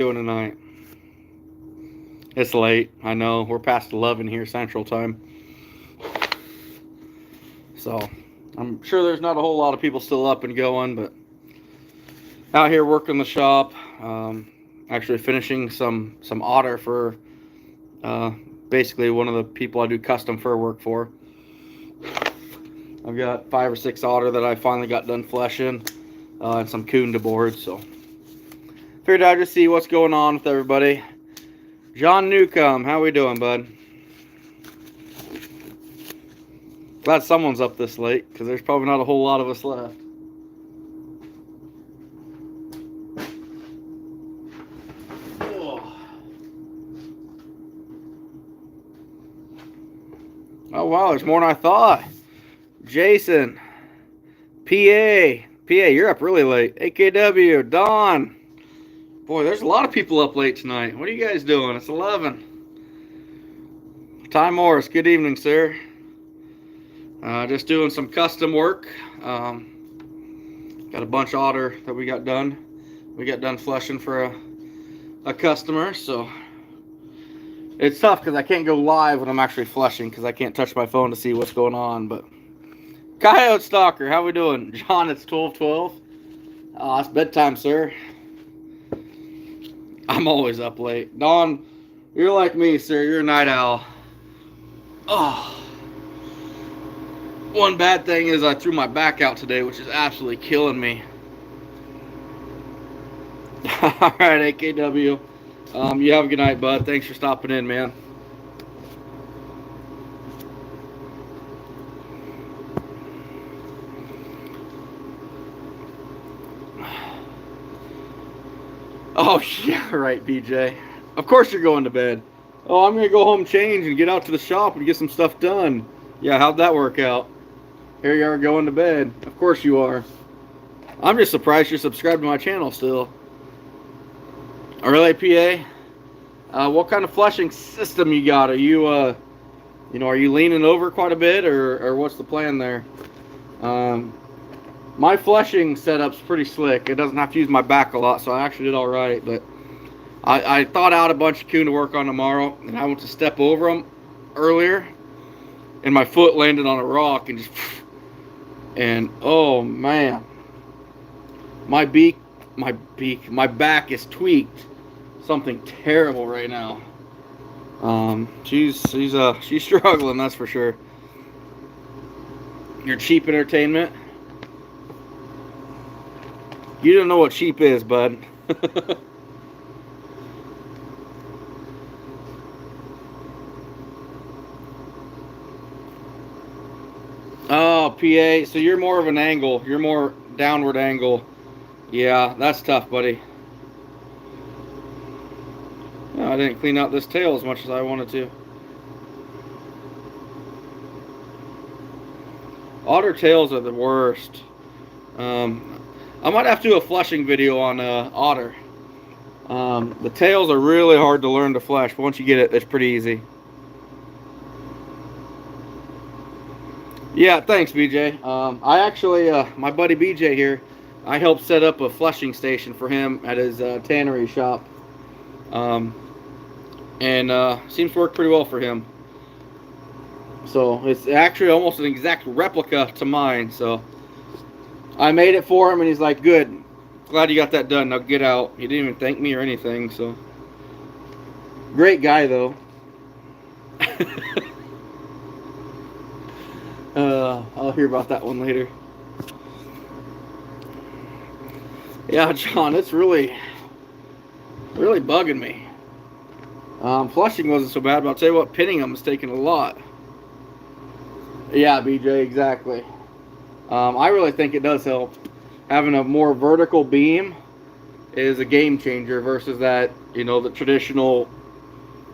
Doing tonight? It's late. I know we're past 11 here Central Time, so I'm sure there's not a whole lot of people still up and going, but out here working the shop. Actually finishing some otter for uh, basically one of the people I do custom fur work for. I've got 5 or 6 otter that I finally got done fleshing, and some coon to board. So figured I'd just see what's going on with everybody. John Newcomb, how we doing, bud? Glad someone's up this late, because there's probably not a whole lot of us left. Oh, wow, there's more than I thought. Jason, PA, you're up really late. AKW, Don. Boy, there's a lot of people up late tonight. What are you guys doing? It's 11. Ty Morris, good evening, sir. Just doing some custom work. Got a bunch of otter that we got done. We got done fleshing for a customer, so it's tough because I can't go live when I'm actually fleshing because I can't touch my phone to see what's going on. But Coyote Stalker, how we doing? John, it's 12:12. It's bedtime, sir. I'm always up late. Don, you're like me, sir. You're a night owl. Oh. One bad thing is I threw my back out today, which is absolutely killing me. Alright, AKW. You have a good night, bud. Thanks for stopping in, man. Oh, yeah, right, BJ. Of course you're going to bed. Oh, I'm going to go home, change, and get out to the shop and get some stuff done. Yeah, how'd that work out? Here you are going to bed. Of course you are. I'm just surprised you're subscribed to my channel still. Really, PA? What kind of flushing system you got? Are you, are you leaning over quite a bit, or what's the plan there? My flushing setup's pretty slick. It doesn't have to use my back a lot, so I actually did all right. But I thought out a bunch of coon to work on tomorrow, and I went to step over them earlier, and my foot landed on a rock and just, and oh man, my back is tweaked. Something terrible right now. She's struggling, that's for sure. Your cheap entertainment. You don't know what cheap is, bud. Oh, PA. So you're more of an angle. You're more downward angle. Yeah, that's tough, buddy. I didn't clean out this tail as much as I wanted to. Otter tails are the worst. I might have to do a flushing video on otter. The tails are really hard to learn to flush, but once you get it, it's pretty easy. Yeah, thanks, BJ. I actually, my buddy BJ here, I helped set up a flushing station for him at his tannery shop. And seems to work pretty well for him. So it's actually almost an exact replica to mine. So I made it for him, and he's like, "Good, glad you got that done. Now get out." He didn't even thank me or anything. So great guy though. I'll hear about that one later. Yeah, John, it's really bugging me. Flushing wasn't so bad, but I'll tell you what, pinning them is taking a lot. Yeah, BJ, exactly. I really think it does help. Having a more vertical beam is a game changer versus that, the traditional,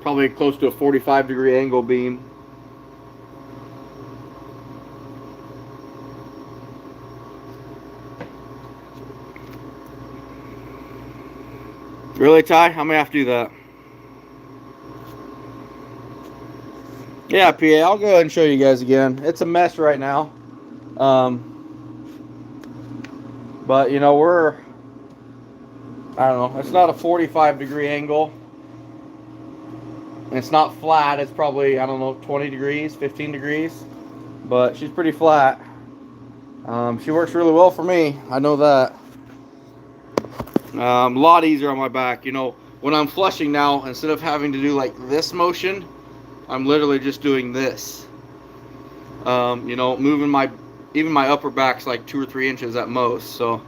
probably close to a 45-degree angle beam. Really, Ty? I'm going to have to do that. Yeah, PA, I'll go ahead and show you guys again. It's a mess right now. But, I don't know. It's not a 45-degree angle. And it's not flat. It's probably, I don't know, 20 degrees, 15 degrees. But she's pretty flat. She works really well for me. I know that. A lot easier on my back. You know, when I'm flushing now, instead of having to do like this motion, I'm literally just doing this. You know, moving even my upper back's like 2 or 3 inches at most. So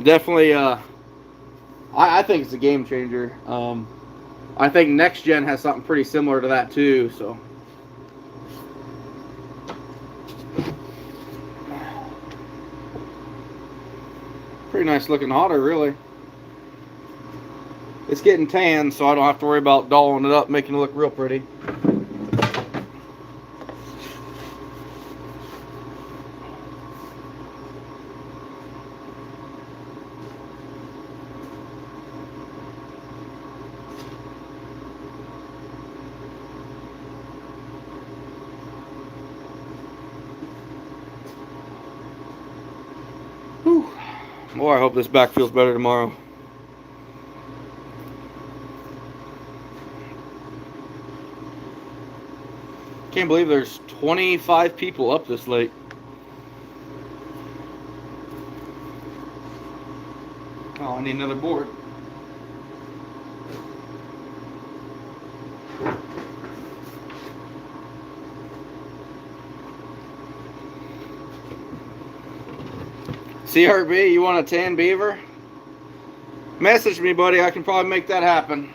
definitely, I think it's a game changer. I think next gen has something pretty similar to that too. So. Pretty nice looking otter, really. It's getting tan, so I don't have to worry about dolling it up, making it look real pretty. Whew. Boy, I hope this back feels better tomorrow. Can't believe there's 25 people up this late. Oh, I need another board. CRB, you want a tan beaver? Message me, buddy. I can probably make that happen.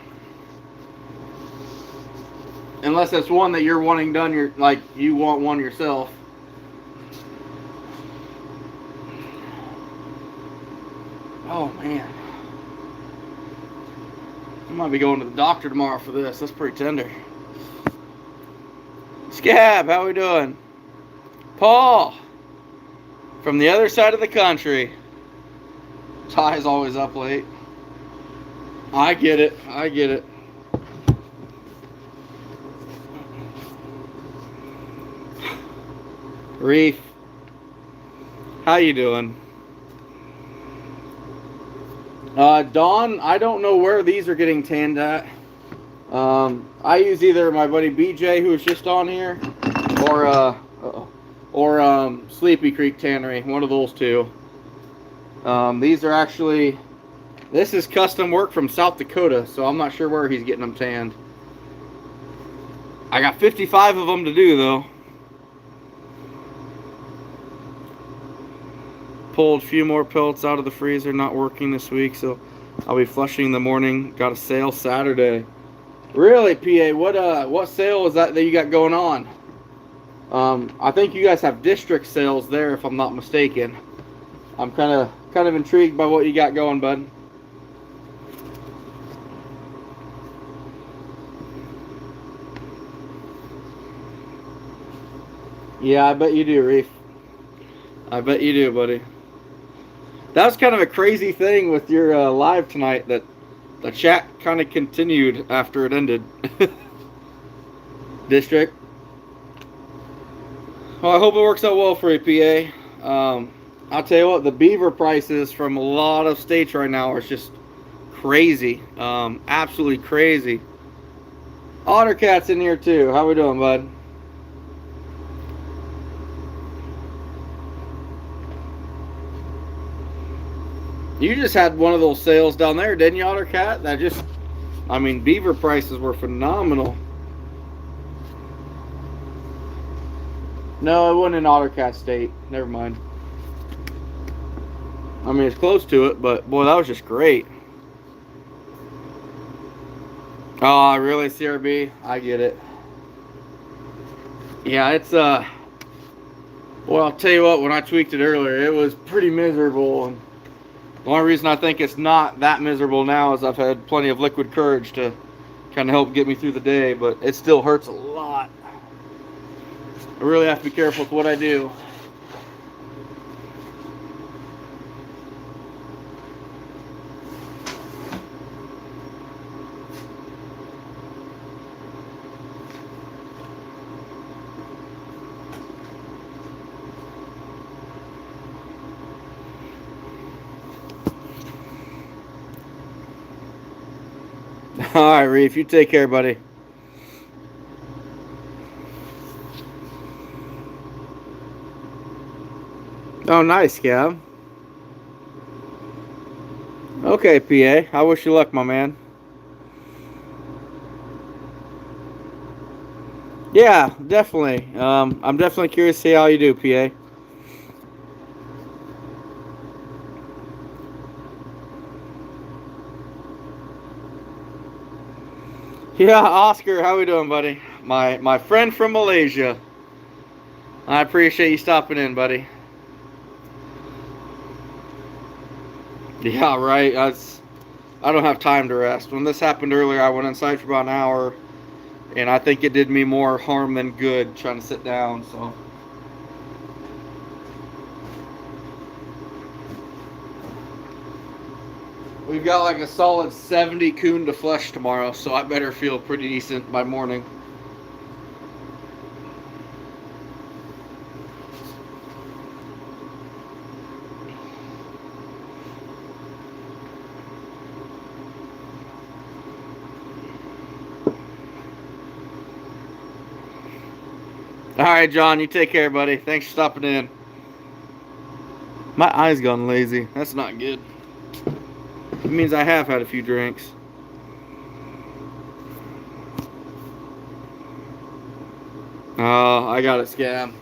Unless it's one that you're wanting done, you want one yourself. Oh man, I might be going to the doctor tomorrow for this. That's pretty tender. Scab, how we doing? Paul, from the other side of the country. Ty's always up late. I get it. I get it. Reef, how you doing? Dawn, I don't know where these are getting tanned at. I use either my buddy BJ, who was just on here, or Sleepy Creek Tannery, one of those two. These are actually, this is custom work from South Dakota, so I'm not sure where he's getting them tanned. I got 55 of them to do, though. Pulled a few more pellets out of the freezer, not working this week, so I'll be flushing in the morning. Got a sale Saturday. Really, PA? What sale is that you got going on? I think you guys have district sales there, if I'm not mistaken. I'm kind of intrigued by what you got going, bud. Yeah, I bet you do, Reef. I bet you do, buddy. That was kind of a crazy thing with your live tonight, that the chat kind of continued after it ended. District. Well, I hope it works out well for you, PA. I'll tell you what, the beaver prices from a lot of states right now are just crazy. Absolutely crazy. Otter Cat's in here too. How we doing, bud? You just had one of those sales down there, didn't you, Otter Cat? I mean, beaver prices were phenomenal. No, it wasn't in Otter Cat State. Never mind. I mean, it's close to it, but boy, that was just great. Oh, really, CRB? I get it. Yeah, it's well, I'll tell you what, when I tweaked it earlier, it was pretty miserable. And the only reason I think it's not that miserable now is I've had plenty of liquid courage to kind of help get me through the day, but it still hurts a lot. I really have to be careful with what I do. All right, Reef. You take care, buddy. Oh, nice, Gav. Okay, PA. I wish you luck, my man. Yeah, definitely. I'm definitely curious to see how you do, PA. Yeah, Oscar, how we doing, buddy? My friend from Malaysia. I appreciate you stopping in, buddy. Yeah, right. I don't have time to rest. When this happened earlier, I went inside for about an hour, and I think it did me more harm than good trying to sit down. So we've got like a solid 70 coon to flesh tomorrow, so I better feel pretty decent by morning. All right, John, you take care, buddy. Thanks for stopping in. My eyes gone lazy. That's not good. It means I have had a few drinks. Oh, I got it scammed.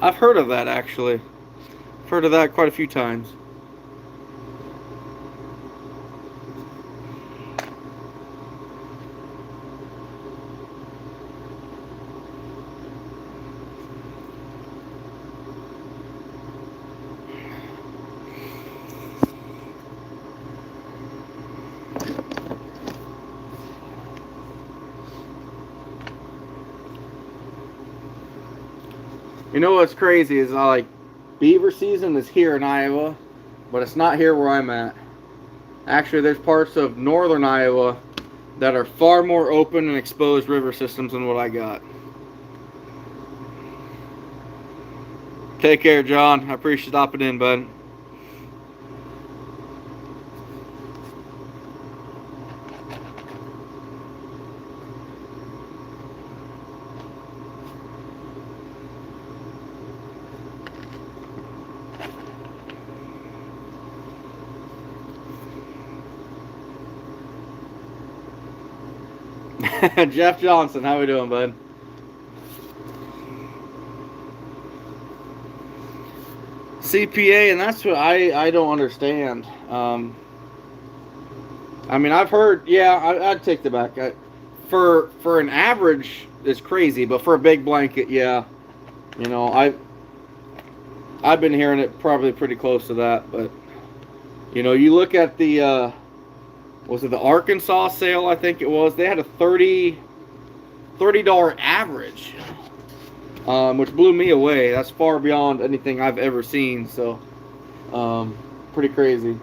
I've heard of that actually. I've heard of that quite a few times. You know what's crazy is like beaver season is here in Iowa, but it's not here where I'm at. Actually, there's parts of northern Iowa that are far more open and exposed river systems than what I got. Take care, John. I appreciate you stopping in, bud. Jeff Johnson, how we doing, bud? CPA, and that's what I don't understand. I mean, I've heard, yeah, I'd take the back. For an average, it's crazy, but for a big blanket, yeah, you know, I've been hearing it probably pretty close to that. But you know, you look at the was it the Arkansas sale? I think it was. They had a $30 average, which blew me away. That's far beyond anything I've ever seen. So, pretty crazy.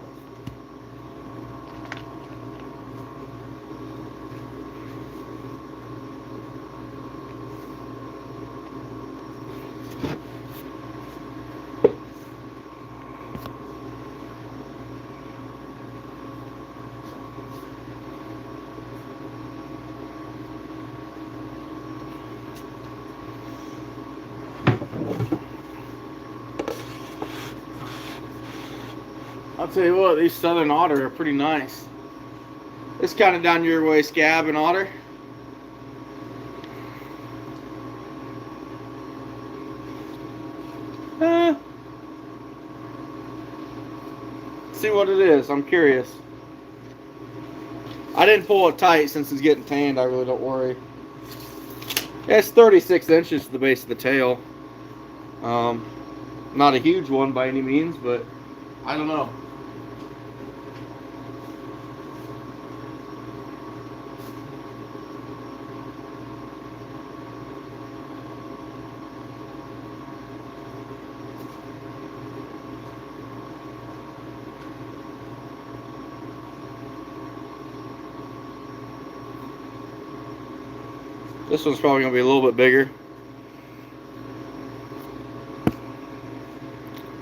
I'll tell you what, these southern otter are pretty nice. It's kind of down your way, scab and otter. Eh, see what it is. I'm curious. I didn't pull it tight since it's getting tanned. I really don't worry. Yeah, it's 36 inches to the base of the tail. Not a huge one by any means, but I don't know. This one's probably going to be a little bit bigger.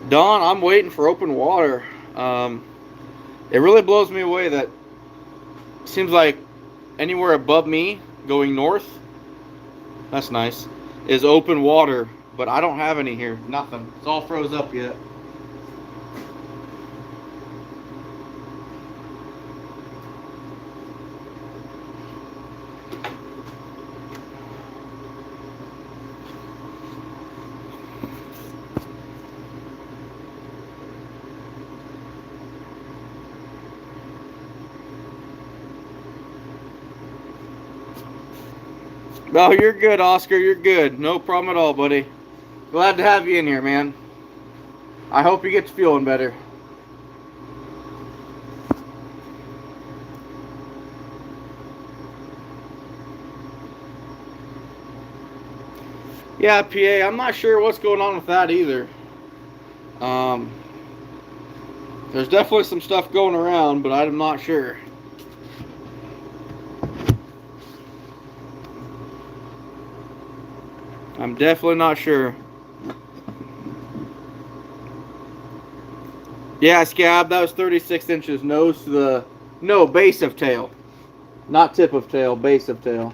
Don, I'm waiting for open water. It really blows me away that it seems like anywhere above me going north, that's nice, is open water, but I don't have any here. Nothing. It's all froze up yet. No, you're good, Oscar. You're good. No problem at all, buddy. Glad to have you in here, man. I hope you get to feeling better. Yeah, PA, I'm not sure what's going on with that either. There's definitely some stuff going around, but I'm not sure. I'm definitely not sure. Yeah, Scab, that was 36 inches nose to the... No, base of tail. Not tip of tail, base of tail.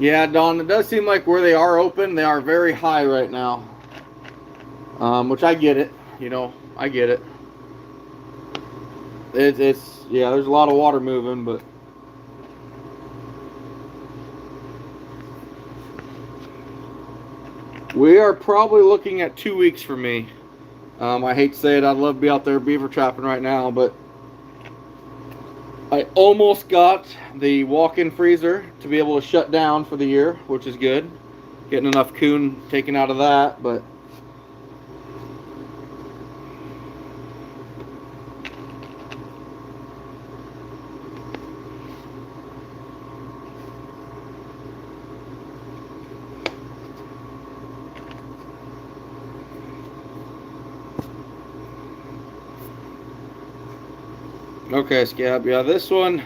Yeah, Don, it does seem like where they are open, they are very high right now. Which I get it, you know, I get it. It's yeah, there's a lot of water moving, but we are probably looking at 2 weeks for me. I hate to say it, I'd love to be out there beaver trapping right now, but I almost got the walk-in freezer to be able to shut down for the year, which is good. Getting enough coon taken out of that, but okay, Scab. Yeah, this one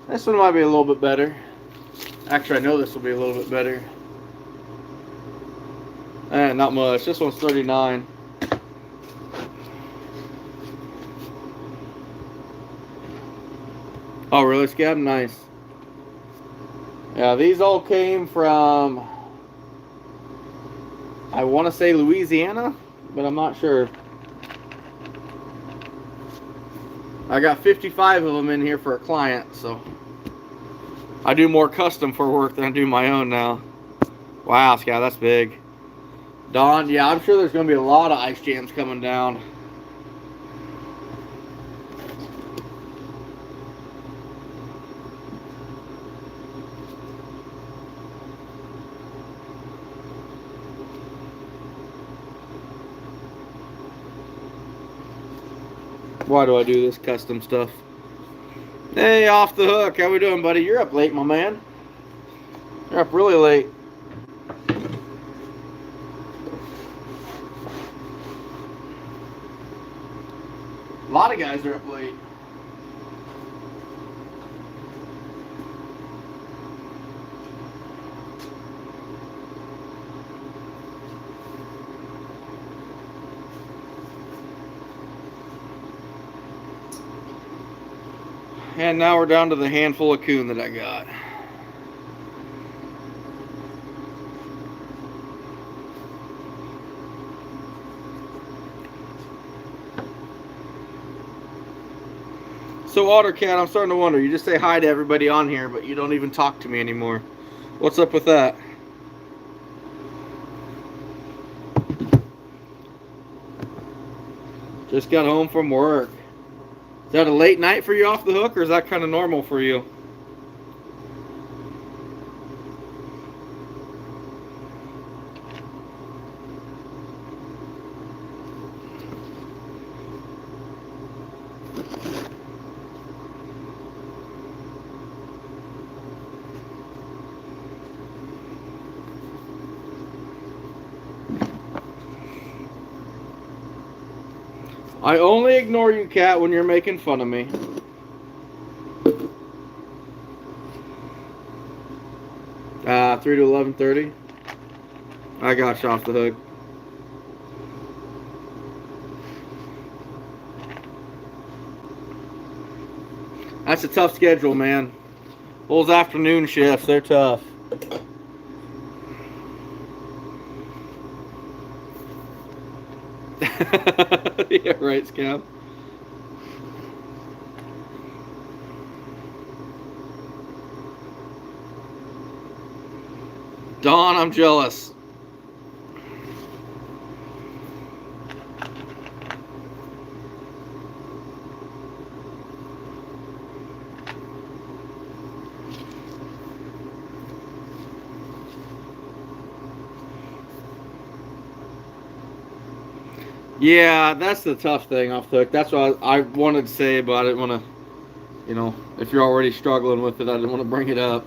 might be a little bit better. Actually, I know this will be a little bit better. Not much. This one's 39. Oh, really, Scab? Nice. Yeah, these all came from, I want to say Louisiana, but I'm not sure. I got 55 of them in here for a client, so I do more custom for work than I do my own now. Wow, Scab, that's big. Don, yeah, I'm sure there's going to be a lot of ice jams coming down. Why do I do this custom stuff? Hey, Off the Hook. How we doing, buddy? You're up late, my man. You're up really late. A lot of guys are up late. And now we're down to the handful of coon that I got. So Ottercat, I'm starting to wonder, you just say hi to everybody on here, but you don't even talk to me anymore. What's up with that? Just got home from work. Is that a late night for you, Off the Hook, or is that kind of normal for you? I only ignore you, Cat, when you're making fun of me. 3 to 11:30. I got you off the hook. That's a tough schedule, man. Those afternoon shifts, they're tough. Yeah, right, Scam. Dawn, I'm jealous. Yeah, that's the tough thing off the hook. That's what I wanted to say, but I didn't want to, if you're already struggling with it, I didn't want to bring it up.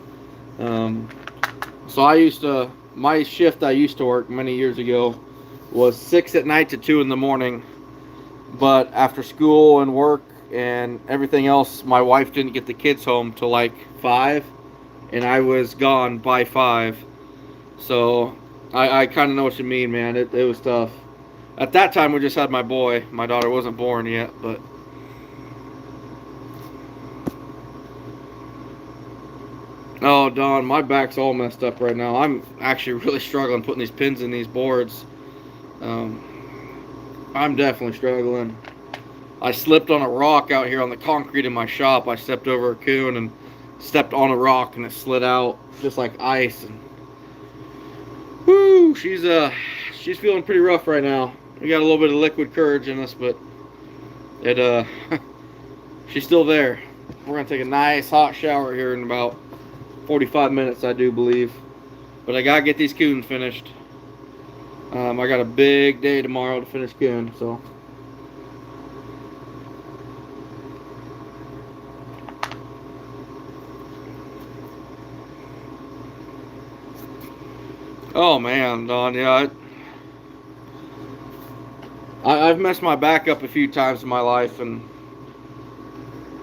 So my shift I used to work many years ago was 6 at night to 2 in the morning. But after school and work and everything else, my wife didn't get the kids home till like 5, and I was gone by 5. So I kind of know what you mean, man. It was tough. At that time, we just had my boy. My daughter wasn't born yet, but. Oh, Don, my back's all messed up right now. I'm actually really struggling putting these pins in these boards. I'm definitely struggling. I slipped on a rock out here on the concrete in my shop. I stepped over a coon and stepped on a rock, and it slid out just like ice. And whoo, she's feeling pretty rough right now. We got a little bit of liquid courage in us, but she's still there. We're gonna take a nice hot shower here in about 45 minutes, I do believe. But I gotta get these coons finished. I got a big day tomorrow to finish coon, so. Oh man, Don, yeah. I've messed my back up a few times in my life, and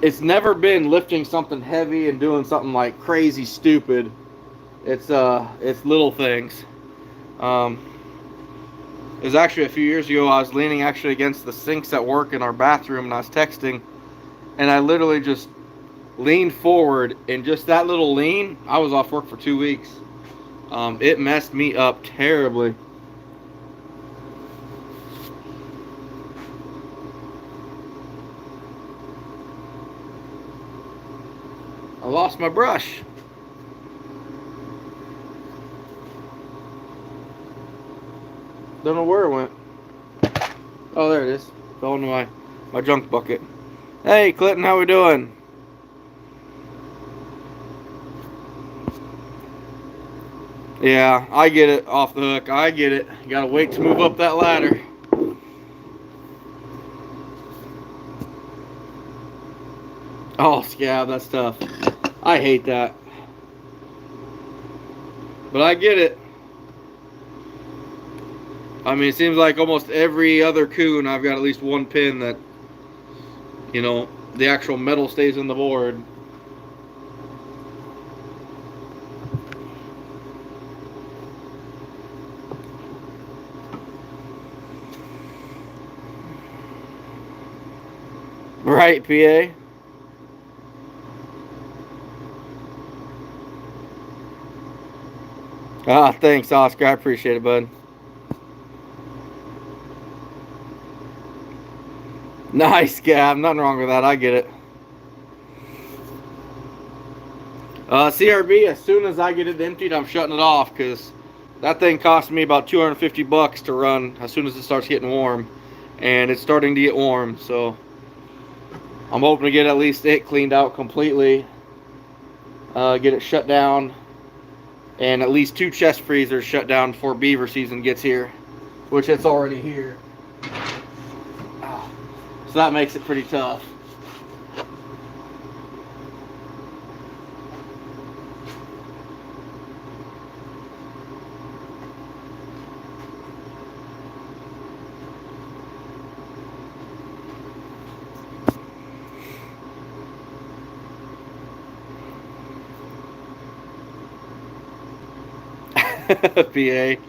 it's never been lifting something heavy and doing something like crazy stupid. It's little things. It was actually a few years ago. I was leaning actually against the sinks at work in our bathroom, and I was texting, and I literally just leaned forward, and just that little lean, I was off work for 2 weeks. It messed me up terribly. I lost my brush. Don't know where it went. Oh, there it is. Fell into my junk bucket. Hey, Clinton, how we doing? Yeah, I get it, off the hook. I get it. You gotta wait to move up that ladder. Oh, Scab, that's tough. I hate that. But I get it. I mean, it seems like almost every other coon, I've got at least one pin that, the actual metal stays in the board. Right, PA? Ah, thanks, Oscar. I appreciate it, bud. Nice, Gab. Nothing wrong with that. I get it. CRB, as soon as I get it emptied, I'm shutting it off, because that thing cost me about $250 to run as soon as it starts getting warm. And it's starting to get warm, so I'm hoping to get at least it cleaned out completely. Get it shut down. And at least 2 chest freezers shut down before beaver season gets here, which it's already here. So that makes it pretty tough. PA.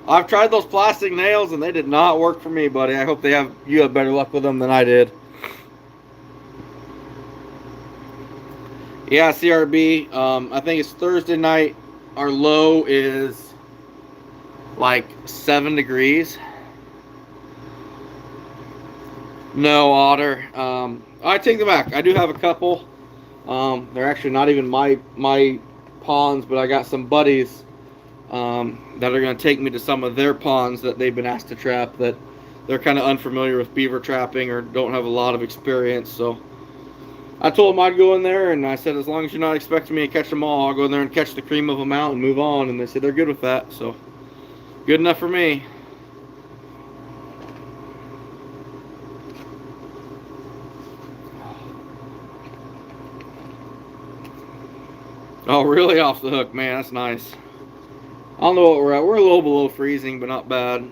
I've tried those plastic nails and they did not work for me, buddy. I hope you have better luck with them than I did. Yeah, CRB. I think it's Thursday night. Our low is like 7 degrees. No otter. I take them back. I do have a couple. They're actually not even my ponds, but I got some buddies that are going to take me to some of their ponds that they've been asked to trap, that they're kind of unfamiliar with beaver trapping or don't have a lot of experience. So I told them I'd go in there, and I said, as long as you're not expecting me to catch them all, I'll go in there and catch the cream of them out and move on. And they said they're good with that. So good enough for me. Oh, really off the hook, man. That's nice. I don't know what we're at. We're a little below freezing, but not bad.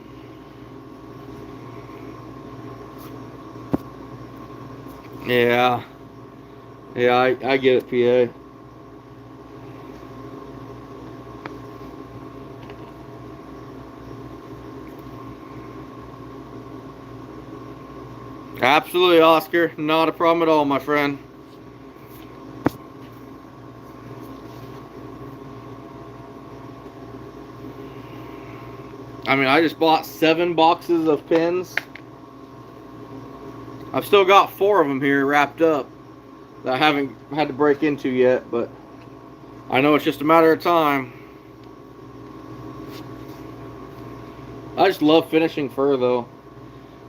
Yeah. Yeah, I get it, PA. Absolutely, Oscar. Not a problem at all, my friend. I mean, I just bought 7 boxes of pins. I've still got 4 of them here wrapped up that I haven't had to break into yet, but I know it's just a matter of time. I just love finishing fur, though.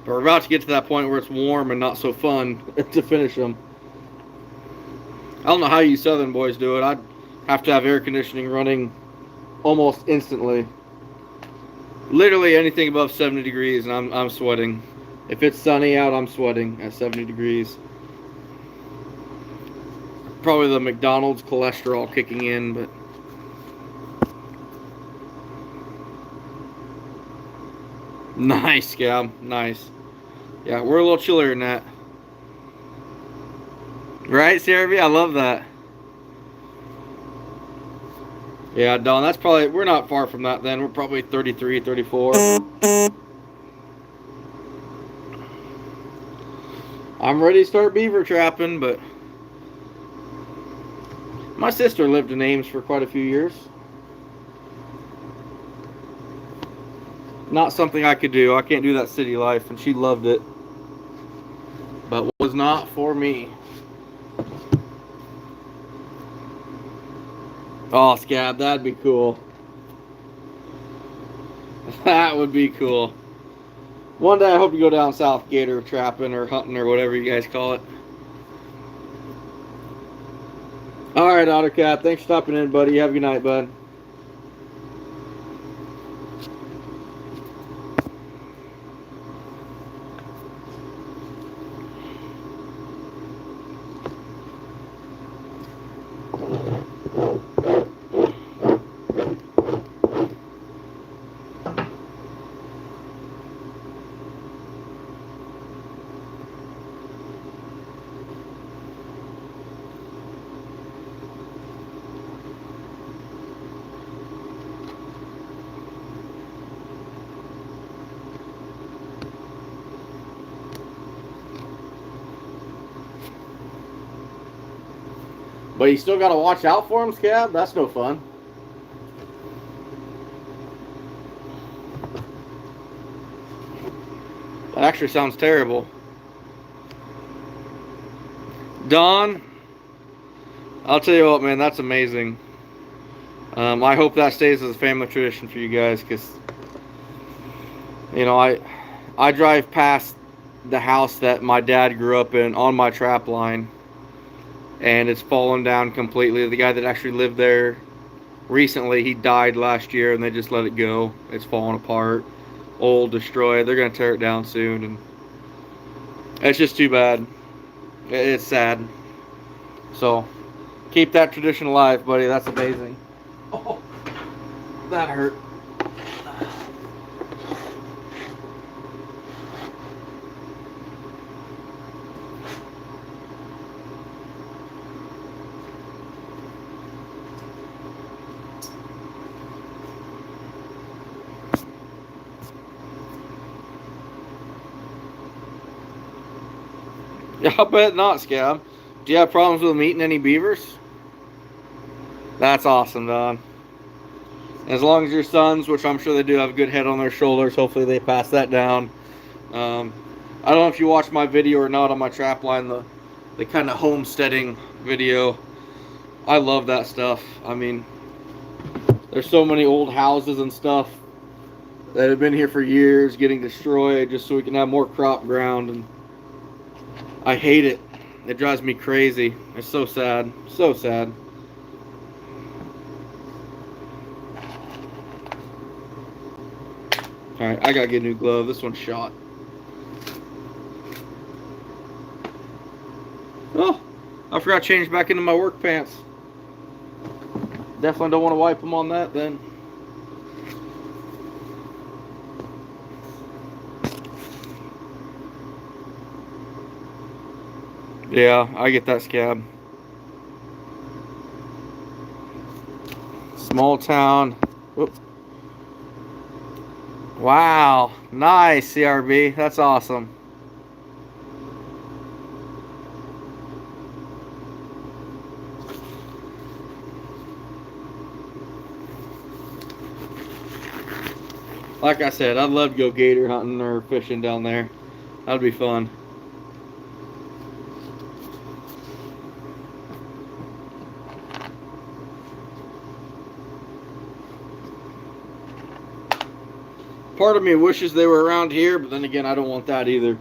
But we're about to get to that point where it's warm and not so fun to finish them. I don't know how you Southern boys do it. I'd have to have air conditioning running almost instantly. Literally anything above 70 degrees and I'm sweating. If it's sunny out, I'm sweating at 70 degrees. Probably the McDonald's cholesterol kicking in, but nice, Scab. Nice. Yeah, we're a little chillier than that. Right, CRV? I love that. Yeah, Don, that's probably, we're not far from that then. We're probably 33, 34. I'm ready to start beaver trapping, but my sister lived in Ames for quite a few years. Not something I could do. I can't do that city life, and she loved it. But was not for me. Oh, Scab, that'd be cool. That would be cool. One day I hope to go down south gator trapping or hunting or whatever you guys call it. Alright, Ottercat. Thanks for stopping in, buddy. Have a good night, bud. But you still got to watch out for them, Scab? That's no fun. That actually sounds terrible. Don, I'll tell you what, man, that's amazing. I hope that stays as a family tradition for you guys, because, you know, I drive past the house that my dad grew up in on my trap line, and it's fallen down completely. The guy that actually lived there recently, he died last year, and they just let it go. It's falling apart, old, destroyed. They're going to tear it down soon, and it's just too bad. It's sad. So, keep that tradition alive, buddy. That's amazing. Oh, that hurt. Yeah, I'll bet not, Scab. Do you have problems with them eating any beavers? That's awesome, Don. As long as your sons, which I'm sure they do, have a good head on their shoulders, hopefully they pass that down. I don't know if you watched my video or not on my trap line, the kind of homesteading video. I love that stuff. I mean, there's so many old houses and stuff that have been here for years getting destroyed just so we can have more crop ground, and I hate it. It drives me crazy. It's so sad. So sad. Alright, I gotta get a new glove. This one's shot. Oh, I forgot to change back into my work pants. Definitely don't want to wipe them on that then. Yeah, I get that, Scab. Small town. Whoop. Wow, nice, CRB. That's awesome. Like I said, I'd love to go gator hunting or fishing down there. That'd be fun. Part of me wishes they were around here, but then again, I don't want that either.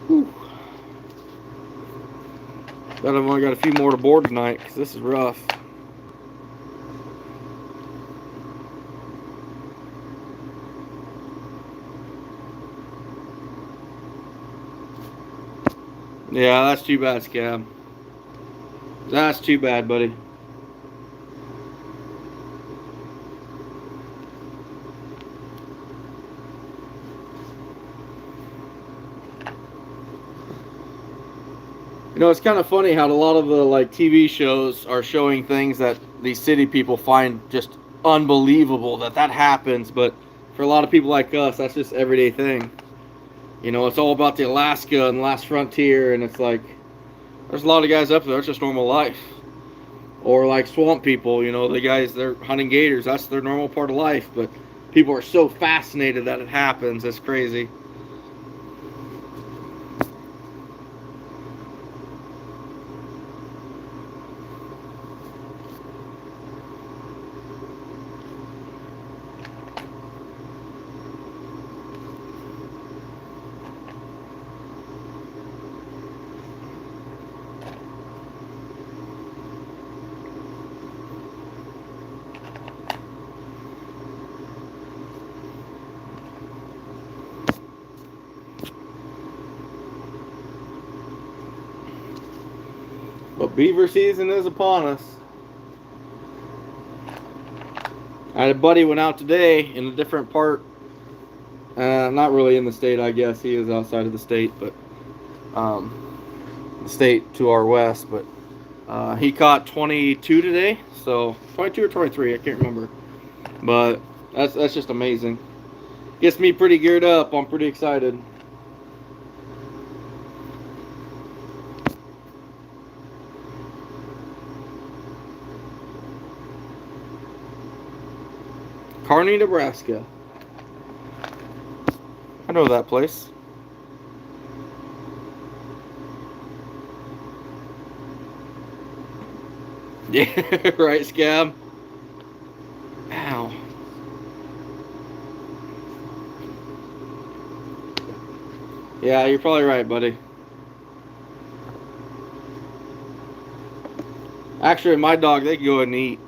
Whew. Bet I've only got a few more to board tonight, because this is rough. Yeah, that's too bad, Scab. That's too bad, buddy. You know, it's kind of funny how a lot of the like TV shows are showing things that these city people find just unbelievable that happens, but for a lot of people like us, that's just everyday thing. You know, it's all about the Alaska and last frontier, and it's like there's a lot of guys up there. It's just normal life. Or like swamp people, you know, the guys, they're hunting gators. That's their normal part of life. But people are so fascinated that it happens. It's crazy. But beaver season is upon us. I had a buddy went out today in a different part. Not really in the state, I guess. He is outside of the state, but the state to our west. But he caught 22 today. So 22 or 23, I can't remember. But that's just amazing. Gets me pretty geared up. I'm pretty excited. Kearney, Nebraska. I know that place. Yeah, right, Scab? Ow. Yeah, you're probably right, buddy. Actually, my dog, they can go and eat.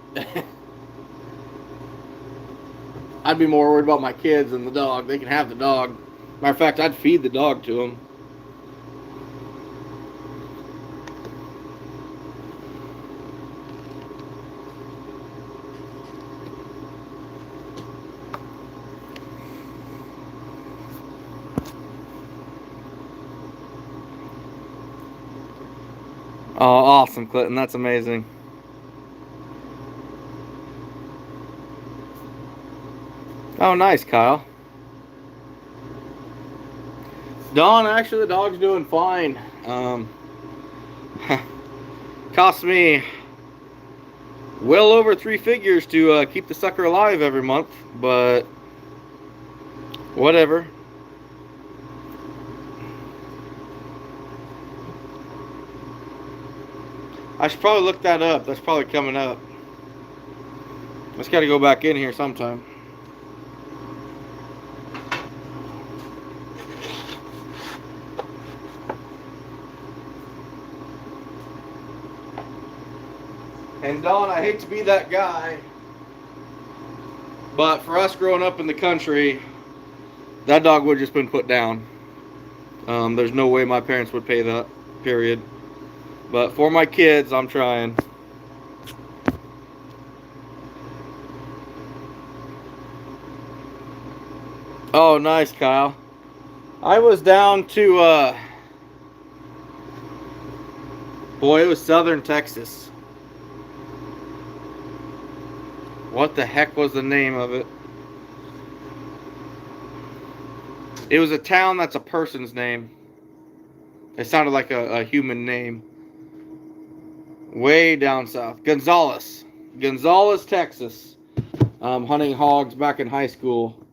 I'd be more worried about my kids than the dog. They can have the dog. Matter of fact, I'd feed the dog to them. Oh, awesome, Clinton. That's amazing. Oh, nice, Kyle. Dawn, actually, the dog's doing fine. Costs me well over 3 figures to keep the sucker alive every month, but whatever. I should probably look that up. That's probably coming up. I just got to go back in here sometime. And Dawn, I hate to be that guy, but for us growing up in the country, that dog would have just been put down. There's no way my parents would pay that, period. But for my kids, I'm trying. Oh, nice, Kyle. I was down to, boy, it was southern Texas. What the heck was the name of it? It was a town that's a person's name. It sounded like a human name. Way down south. Gonzales. Gonzales, Texas. Hunting hogs back in high school.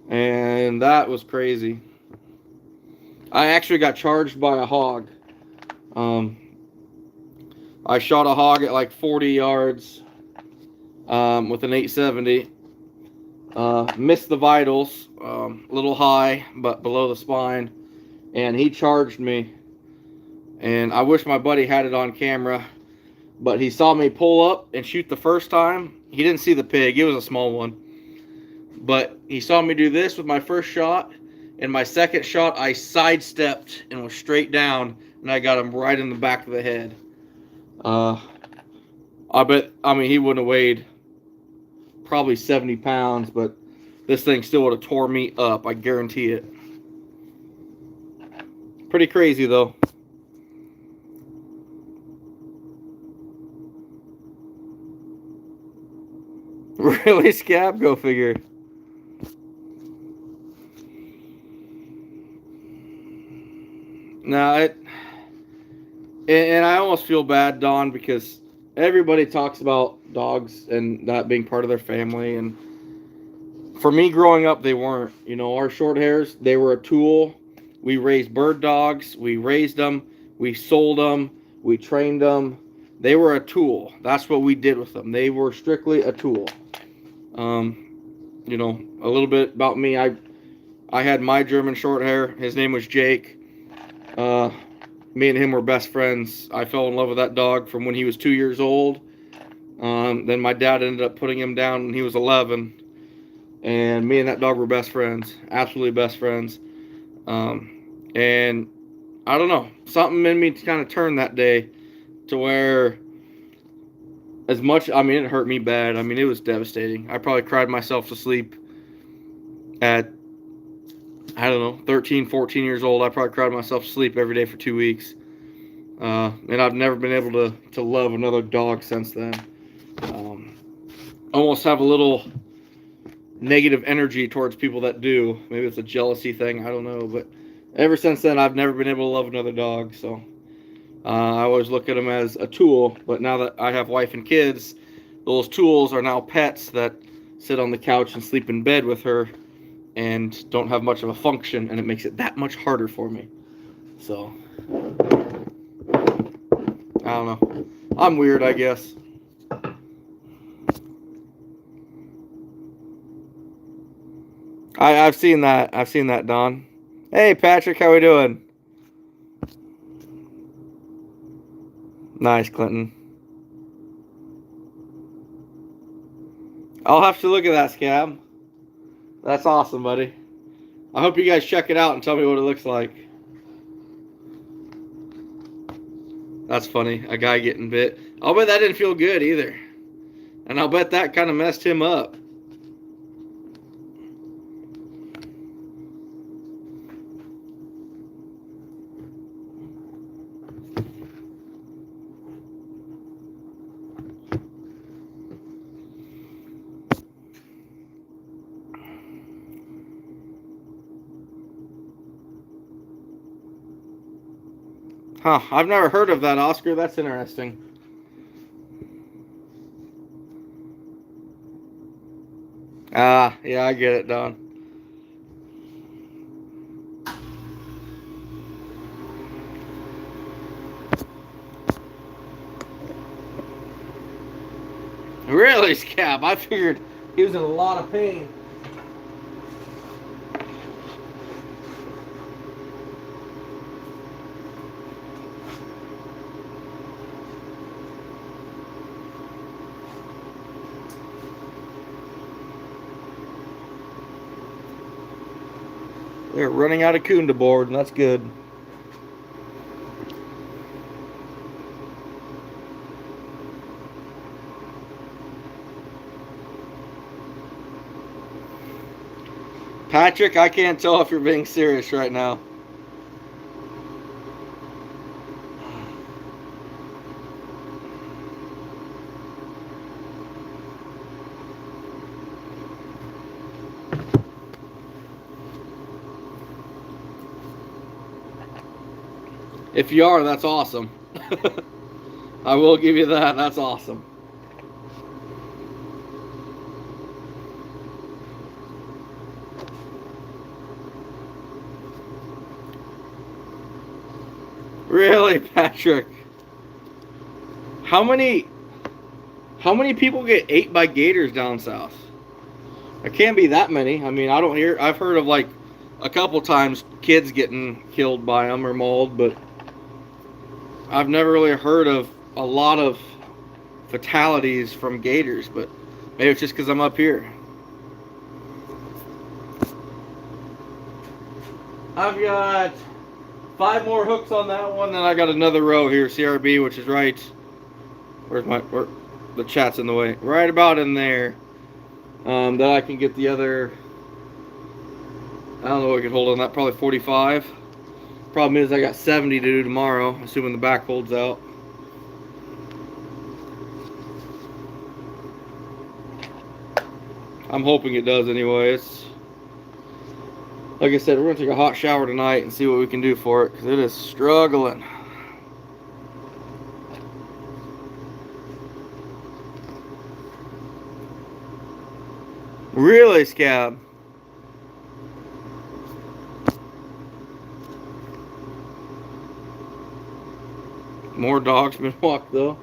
And that was crazy. I actually got charged by a hog. I shot a hog at like 40 yards with an 870. Missed the vitals, a little high, but below the spine. And he charged me. And I wish my buddy had it on camera. But he saw me pull up and shoot the first time. He didn't see the pig. It was a small one. But he saw me do this with my first shot. And my second shot, I sidestepped and was straight down. And I got him right in the back of the head. I mean, he wouldn't have weighed probably 70 pounds. But this thing still would have tore me up. I guarantee it. Pretty crazy, though. Really, Scab? Go figure. No, and I almost feel bad, Don, because everybody talks about dogs and that being part of their family. And for me growing up, they weren't. You know, our short hairs, they were a tool. We raised bird dogs. We raised them. We sold them. We trained them. They were a tool. That's what we did with them. They were strictly a tool. You know, a little bit about me. I had my German short hair. His name was Jake. Me and him were best friends. I fell in love with that dog from when he was 2 years old. Then my dad ended up putting him down when he was 11. And me and that dog were best friends. Absolutely best friends. And I don't know. Something in me kind of turned that day to where as much, I mean, it hurt me bad. I mean, it was devastating. I probably cried myself to sleep at, I don't know, 13, 14 years old. I probably cried myself to sleep every day for 2 weeks. And I've never been able to love another dog since then. Almost have a little negative energy towards people that do. Maybe it's a jealousy thing. I don't know. But ever since then, I've never been able to love another dog. So I always look at them as a tool. But now that I have wife and kids, those tools are now pets that sit on the couch and sleep in bed with her and don't have much of a function, and it makes it that much harder for me. So I don't know. I'm weird, I guess. I've seen that. I've seen that, Don. Hey, Patrick, how we doing? Nice, Clinton. I'll have to look at that, Scab. That's awesome, buddy. I hope you guys check it out and tell me what it looks like. That's funny. A guy getting bit. I'll bet that didn't feel good either. And I'll bet that kind of messed him up. Huh, I've never heard of that, Oscar. That's interesting. Ah, yeah, I get it, Don. Really, Scab? I figured he was in a lot of pain. They're running out of Kunda board, and that's good. Patrick, I can't tell if you're being serious right now. If you are, that's awesome. I will give you that. That's awesome. Really, Patrick? How many people get ate by gators down south? There can't be that many. I mean, I don't hear. I've heard of like a couple times kids getting killed by them or mauled, but I've never really heard of a lot of fatalities from gators. But maybe it's just because I'm up here. I've got 5 more hooks on that one, then I got another row here, CRB, which is right. Where the chat's in the way? Right about in there. That I can get the other. I don't know what I can hold on that. Probably 45. Problem is, I got 70 to do tomorrow, assuming the back holds out. I'm hoping it does, anyways. Like I said, we're gonna take a hot shower tonight and see what we can do for it, because it is struggling. Really, Scab? More dogs been walked though.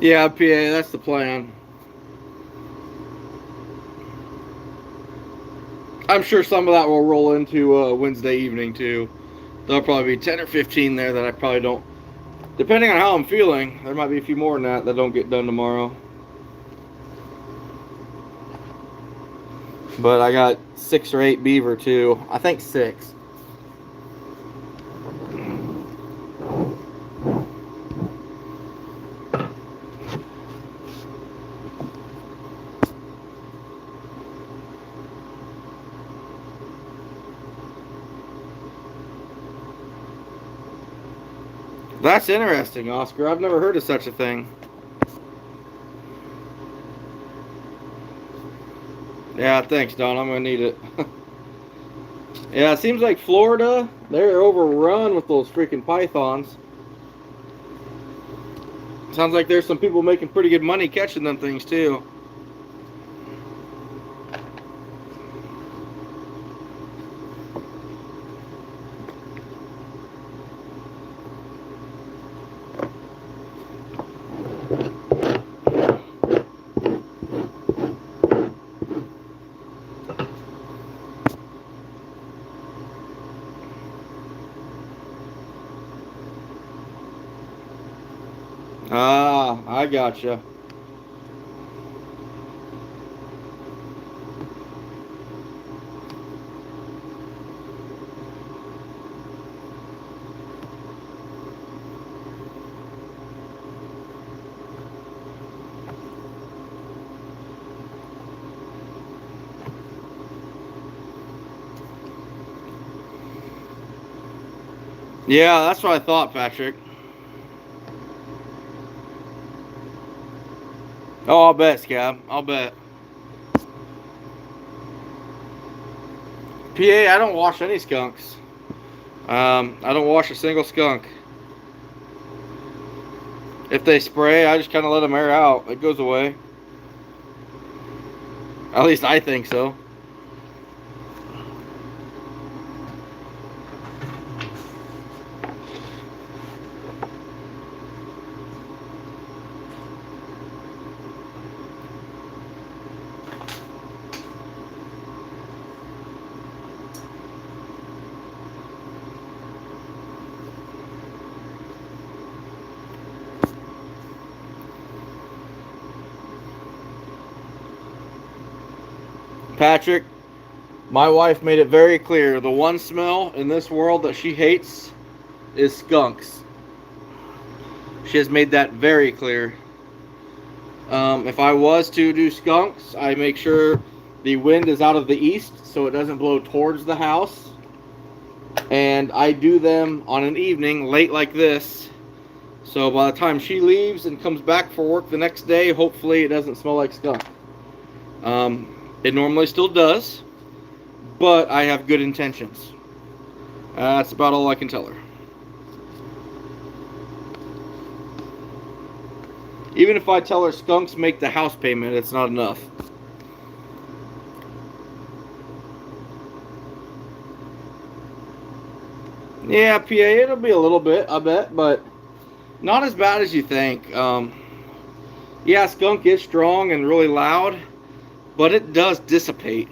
Yeah, PA, that's the plan. I'm sure some of that will roll into Wednesday evening too. There'll probably be 10 or 15 there that I probably don't. Depending on how I'm feeling, there might be a few more than that don't get done tomorrow. But I got 6 or 8 beaver too. I think 6. That's interesting, Oscar. I've never heard of such a thing. Yeah, thanks, Don. I'm gonna need it. Yeah, it seems like Florida, they're overrun with those freaking pythons. Sounds like there's some people making pretty good money catching them things too. Ah, I gotcha. Yeah, that's what I thought, Patrick. Oh, I'll bet, Scab. I'll bet. PA, I don't wash any skunks. I don't wash a single skunk. If they spray, I just kind of let them air out. It goes away. At least I think so. Patrick, my wife made it very clear the one smell in this world that she hates is skunks. She has made that very clear. If I was to do skunks, I make sure the wind is out of the east so it doesn't blow towards the house. And I do them on an evening late like this. So by the time she leaves and comes back for work the next day, hopefully it doesn't smell like skunk. It normally still does, but I have good intentions. That's about all I can tell her. Even if I tell her skunks make the house payment, it's not enough. Yeah, PA, it'll be a little bit, I bet, but not as bad as you think. Yeah, skunk is strong and really loud, but it does dissipate.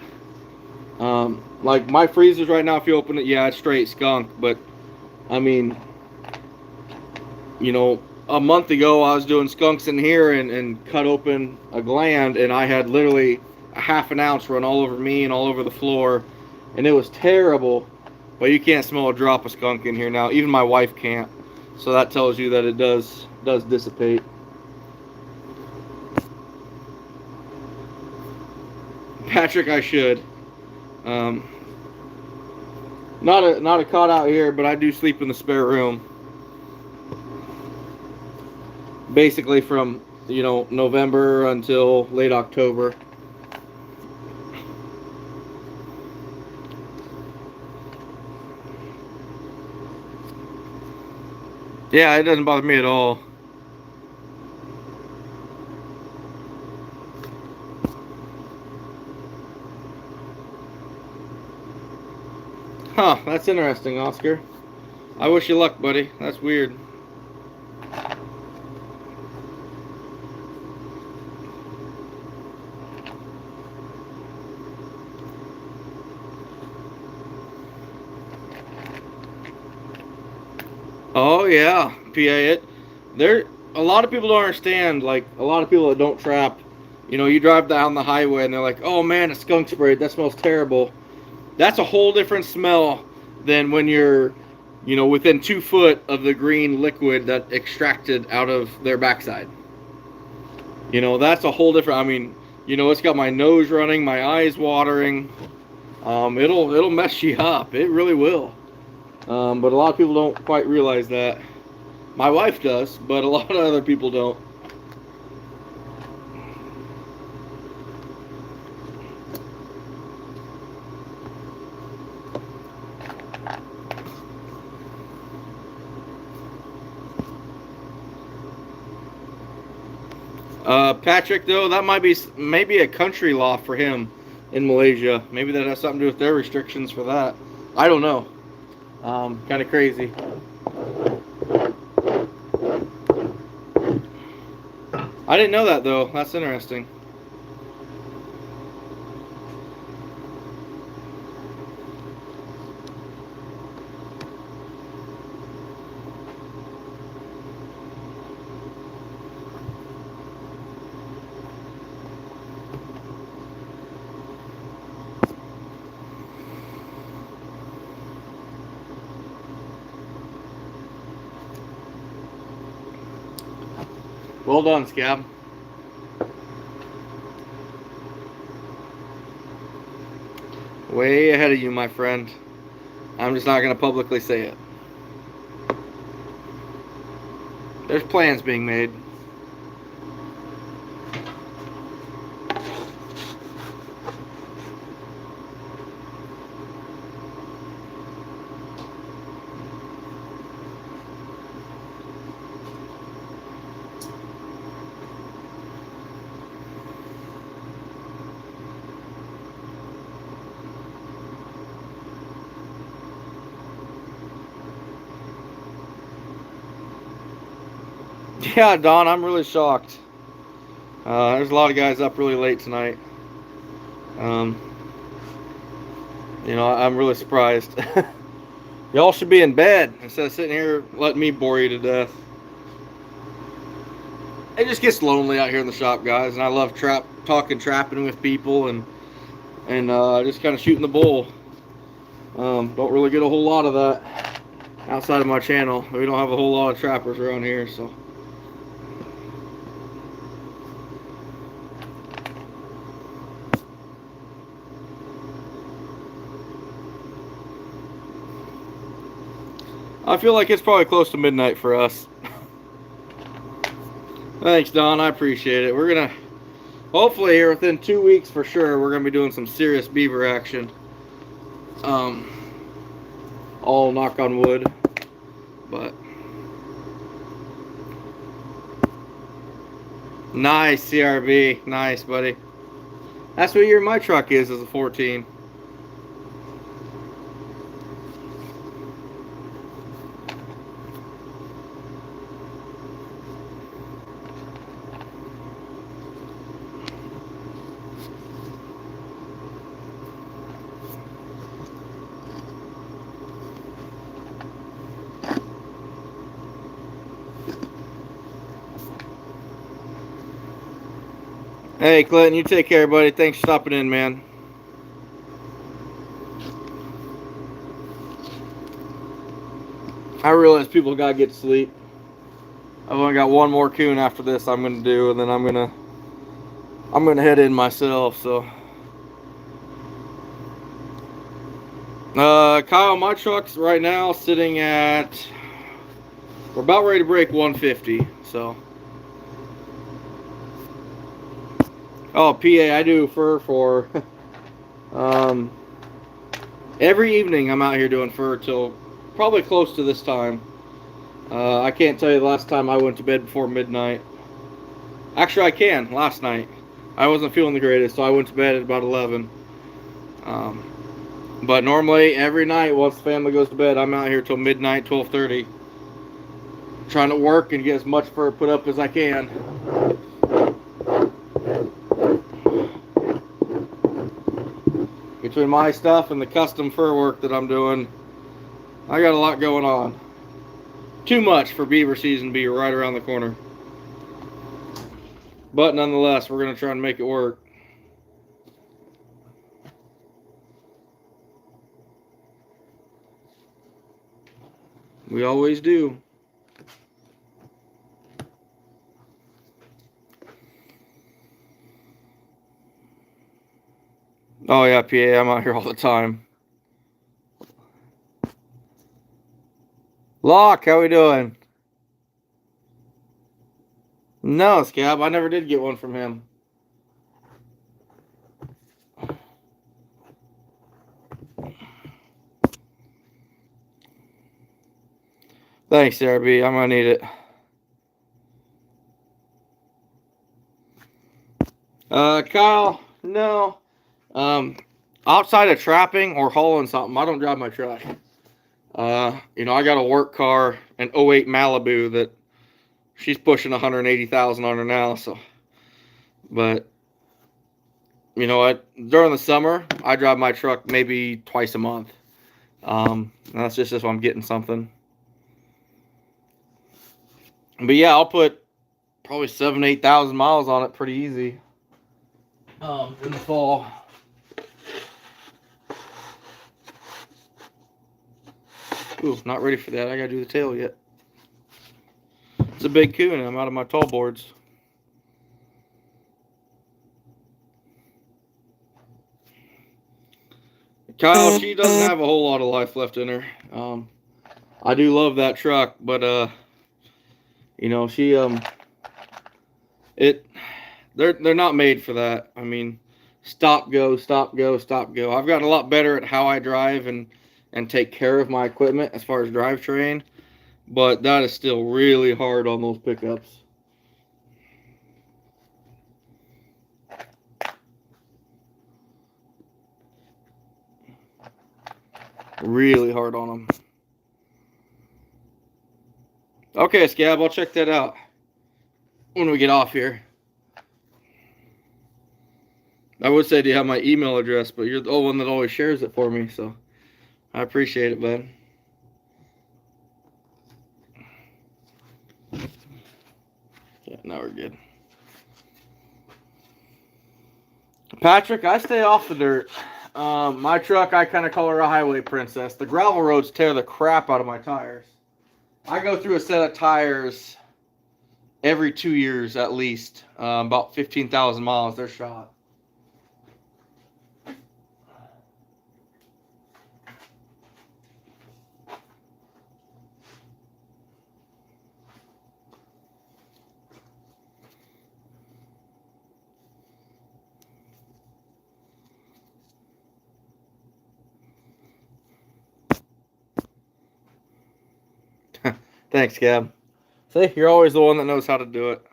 Like my freezers right now, if you open it, yeah, it's straight skunk, but I mean, you know, a month ago I was doing skunks in here and cut open a gland, and I had literally a half an ounce run all over me and all over the floor, and it was terrible. But you can't smell a drop of skunk in here now. Even my wife can't. So that tells you that it does dissipate. Patrick, I should. Not a cot out here, but I do sleep in the spare room. Basically from, November until late October. Yeah, it doesn't bother me at all. Huh, that's interesting, Oscar. I wish you luck, buddy. That's weird. Oh yeah, PA. A lot of people don't understand. Like a lot of people that don't trap, you drive down the highway and they're like, "Oh man, a skunk sprayed. That smells terrible." That's a whole different smell than when you're, within 2 foot of the green liquid that extracted out of their backside. That's a whole different. I mean, it's got my nose running, my eyes watering. It'll mess you up. It really will. But a lot of people don't quite realize that. My wife does, but a lot of other people don't. Patrick, though, that might be maybe a country law for him in Malaysia. Maybe that has something to do with their restrictions for that. I don't know. Kind of crazy. I didn't know that, though. That's interesting. Well done, Scab. Way ahead of you, my friend. I'm just not going to publicly say it. there's plans being made. Yeah, Don, I'm really shocked. There's a lot of guys up really late tonight. Um, I'm really surprised. Y'all should be in bed instead of sitting here letting me bore you to death. It just gets lonely out here in the shop, guys, and I love trapping with people and just kind of shooting the bull. Don't really get a whole lot of that outside of my channel. We don't have a whole lot of trappers around here, so. I feel like it's probably close to midnight for us. Thanks, Don. I appreciate it. We're going to, hopefully here within 2 weeks for sure, we're going to be doing some serious beaver action. All knock on wood. But nice, CRB. Nice, buddy. That's what year my truck is a 14. Hey, Clinton, you take care, buddy. Thanks for stopping in, man. I realize people gotta get to sleep. I've only got one more coon after this I'm gonna do, and then I'm gonna head in myself. So, Kyle, my truck's right now sitting at, we're about ready to break 150. So, oh, PA, I do fur for every evening. I'm out here doing fur till probably close to this time. I can't tell you the last time I went to bed before midnight. Actually, I can. Last night I wasn't feeling the greatest, so I went to bed at about 11. But normally every night once the family goes to bed, I'm out here till midnight, 12:30, trying to work and get as much fur put up as I can. Between my stuff and the custom fur work that I'm doing, I got a lot going on. Too much for beaver season to be right around the corner. But nonetheless, we're going to try and make it work. We always do. Oh yeah, PA, I'm out here all the time. Locke, how we doing? No, Scab, I never did get one from him. Thanks, RB. I'm gonna need it. Kyle, no. Outside of trapping or hauling something, I don't drive my truck. I got a work car, an 08 Malibu that she's pushing 180,000 on her now. So, but you know what? During the summer, I drive my truck maybe twice a month. That's just if I'm getting something. But yeah, I'll put probably 7,000-8,000 miles on it pretty easy. In the fall. Ooh, not ready for that. I gotta do the tail yet. It's a big coon and I'm out of my tall boards. Kyle, she doesn't have a whole lot of life left in her. I do love that truck, but You know, they're not made for that. I mean, stop, go, stop, go, stop, go. I've gotten a lot better at how I drive and take care of my equipment as far as drivetrain, but that is still really hard on those pickups. Really hard on them. Okay, Scab, I'll check that out when we get off here. I would say, do you have my email address? But you're the only one that always shares it for me, so I appreciate it, bud. Yeah, now we're good. Patrick, I stay off the dirt. My truck, I kind of call her a highway princess. The gravel roads tear the crap out of my tires. I go through a set of tires every 2 years at least. About 15,000 miles, they're shot. Thanks, Gab. See, you're always the one that knows how to do it.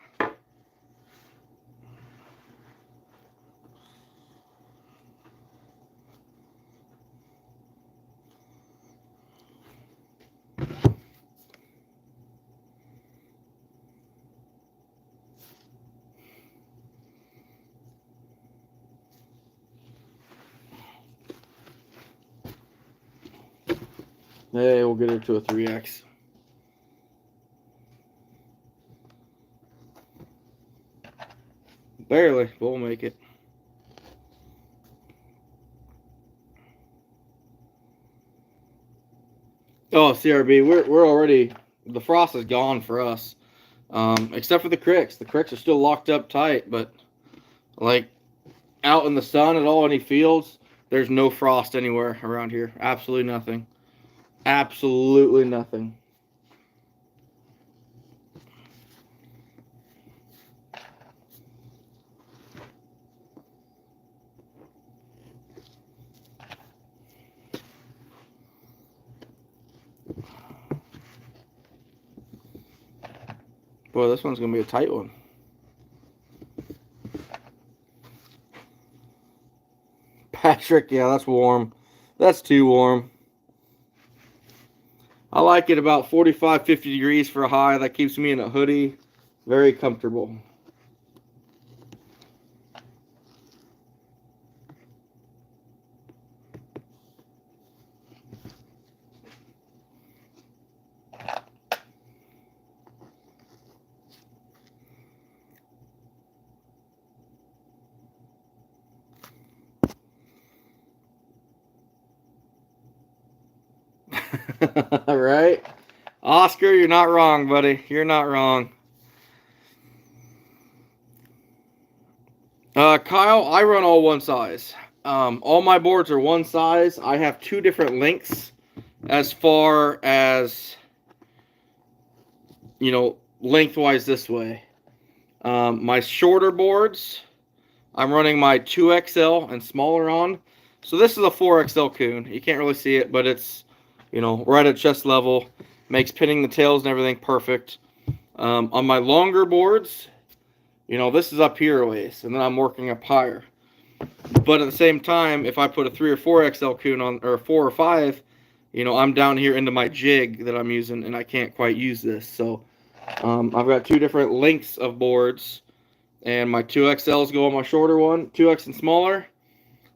Hey, we'll get her to a 3X. Barely, but we'll make it. Oh, CRB, we're already, the frost is gone for us. Except for the cricks. The cricks are still locked up tight, but like out in the sun at all, any fields, there's no frost anywhere around here. Absolutely nothing. Absolutely nothing. Boy, this one's going to be a tight one. Patrick, yeah, that's warm. That's too warm. I like it about 45, 50 degrees for a high. That keeps me in a hoodie. Very comfortable. Right? Oscar, you're not wrong, buddy. You're not wrong. Kyle, I run all one size. All my boards are one size. I have two different lengths as far as, you know, lengthwise this way. My shorter boards, I'm running my 2XL and smaller on. So this is a 4XL Coon. You can't really see it, but it's, you know, right at chest level. Makes pinning the tails and everything perfect. On my longer boards, you know, this is up here a ways, and then I'm working up higher. But at the same time, if I put a 3 or 4XL Coon on, or 4 or 5, you know, I'm down here into my jig that I'm using, and I can't quite use this. So I've got two different lengths of boards, and my 2XLs go on my shorter one, 2X and smaller.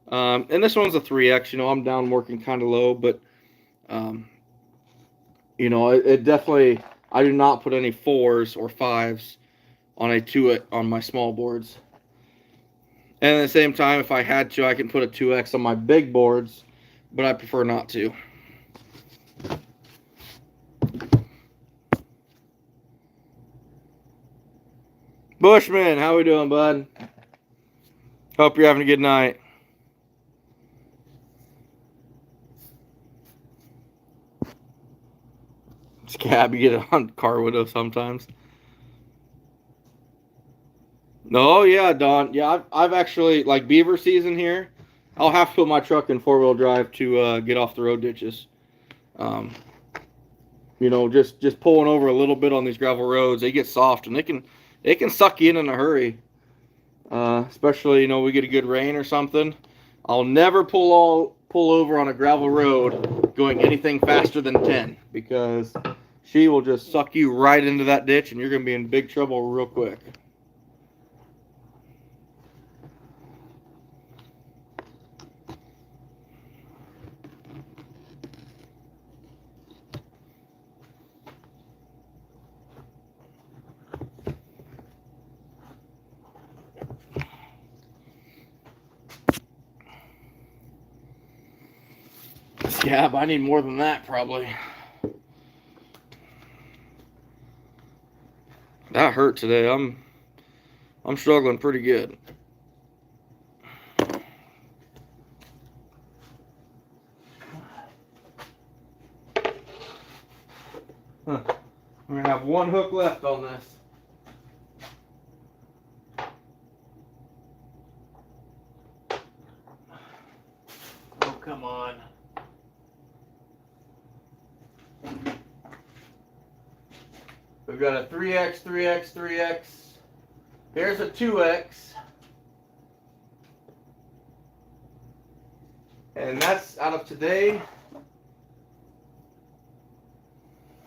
And this one's a 3X. You know, I'm down working kind of low, but you know, it definitely, I do not put any 4s or 5s on on my small boards. And at the same time, if I had to, I can put a 2X on my big boards, but I prefer not to. Bushman, how we doing, bud? Hope you're having a good night. Scab, you get it on Car Widow sometimes. No, yeah, Don. Yeah, I've actually, like beaver season here, I'll have to put my truck in four-wheel drive to get off the road ditches. Um, just pulling over a little bit on these gravel roads, they get soft and they can suck you in a hurry. Especially, we get a good rain or something. I'll never pull over on a gravel road going anything faster than 10 because she will just suck you right into that ditch and you're going to be in big trouble real quick. Yeah, but I need more than that probably. That hurt today. I'm struggling pretty good. Huh. We're gonna have one hook left on this. Oh, come on. We've got a 3X, 3X, 3X. Here's a 2X. And that's out of today.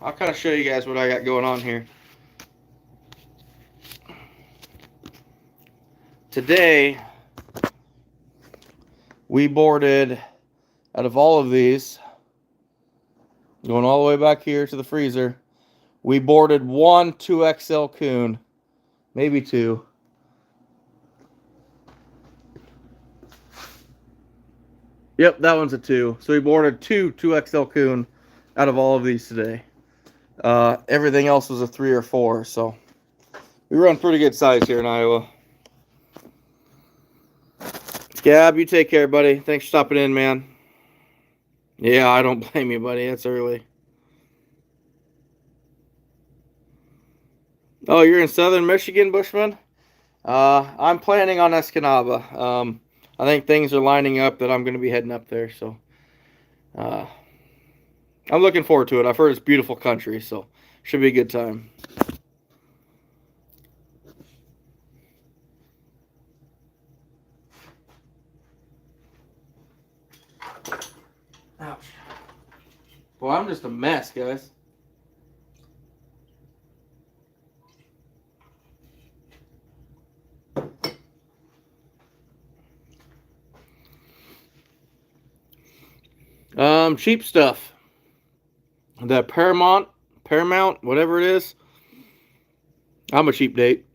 I'll kind of show you guys what I got going on here. Today, we boarded, out of all of these, going all the way back here to the freezer, we boarded one 2XL coon, maybe two. Yep, that one's a 2. So we boarded two 2XL coon out of all of these today. Everything else was a 3 or 4, so we run pretty good size here in Iowa. Gab, you take care, buddy. Thanks for stopping in, man. Yeah, I don't blame you, buddy. It's early. Oh, you're in southern Michigan, Bushman? I'm planning on Escanaba. I think things are lining up that I'm going to be heading up there, so I'm looking forward to it. I've heard it's beautiful country, so should be a good time. Ouch. Boy, I'm just a mess, guys. Cheap stuff. The Paramount, whatever it is. I'm a cheap date.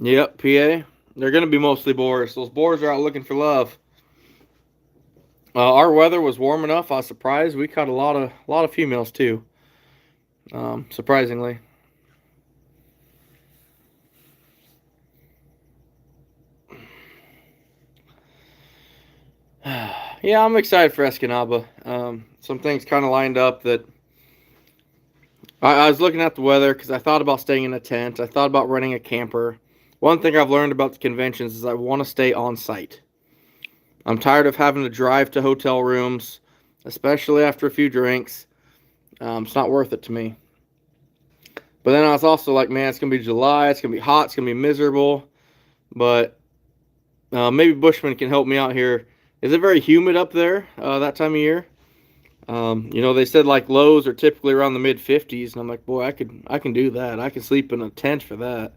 Yep, PA. They're going to be mostly boars. Those boars are out looking for love. Our weather was warm enough. I was surprised. We caught a lot of females too. Surprisingly. Yeah, I'm excited for Escanaba. Some things kind of lined up that I was looking at the weather because I thought about staying in a tent. I thought about renting a camper. One thing I've learned about the conventions is I want to stay on site. I'm tired of having to drive to hotel rooms, especially after a few drinks. It's not worth it to me. But then I was also like, man, it's going to be July. It's going to be hot. It's going to be miserable. But maybe Bushman can help me out here. Is it very humid up there that time of year? They said like lows are typically around the mid 50s, and I'm like, boy, I can do that. I can sleep in a tent for that.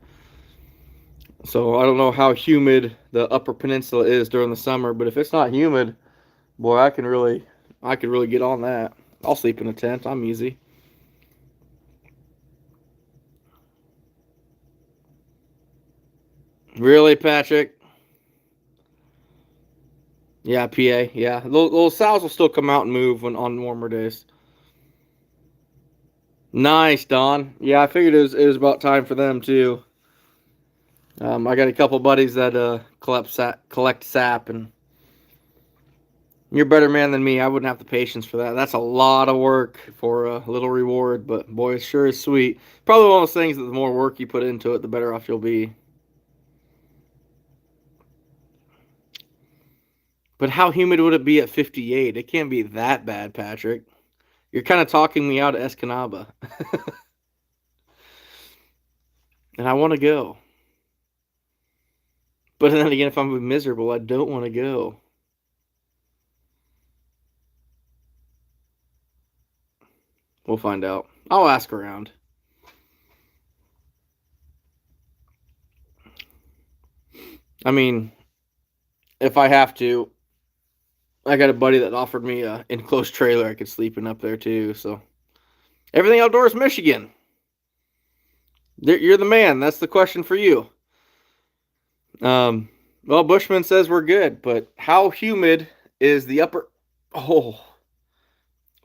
So I don't know how humid the Upper Peninsula is during the summer, but if it's not humid, boy, I could really get on that. I'll sleep in a tent. I'm easy. Really, Patrick? Yeah, PA. Yeah, those sows will still come out and move on warmer days. Nice, Don. Yeah, I figured it was about time for them too. I got a couple buddies that collect sap, and You're a better man than me. I wouldn't have the patience for that. That's a lot of work for a little reward, but boy, it sure is sweet. Probably one of those things that the more work you put into it, the better off you'll be. But how humid would it be at 58? It can't be that bad, Patrick. You're kind of talking me out of Escanaba. And I want to go. But then again, if I'm miserable, I don't want to go. We'll find out. I'll ask around. I mean, if I have to, I got a buddy that offered me a enclosed trailer I could sleep in up there too. So everything outdoors, Michigan. You're the man. That's the question for you. Well, Bushman says we're good, but how humid is the upper? Oh,